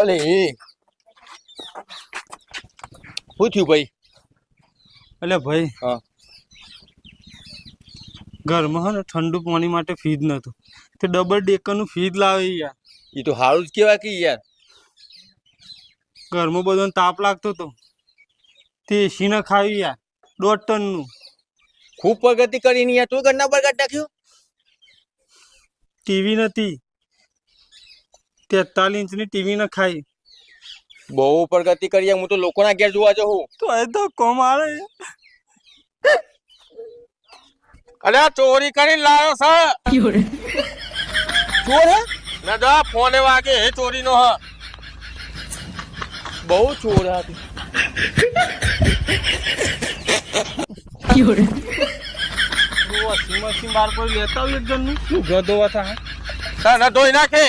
અલે શું થયું ભાઈ? એટલે ભાઈ હા ઘરમાં હે ને ઠંડુ પાણી માટે ફ્રીજ નતું, તે ડબલ ડેકરનું ફ્રીજ લાવે યાર. એ તો સારું જ કહેવાય કે યાર. ઘરમાં બધાને તાપ લાગતો હતો, તે એસી ને ખાવી યાર 1.5 ટનનું. ખૂબ પ્રગતિ કરીને યાર. તું ઘરના બગાડ નાખ્યું? ટીવી નથી, 43 ઇંચની ટીવી ને ખાઈ. બહુ પ્રગતિ કરી યાર. હું તો લોકોના ઘેર જોવા જઉં. તો એ તો કોમારે અરે આ ચોરી કરીને લાવ્યો છે. ચોર હે? ના જા ફોન વાગે હે ચોરીનો હ. બહુ ચોર હતી. વોશિંગ મશીન બહાર પર લેતા આવું એક જણનું. શું ગધો હતા? ના ધોઈ નાખે.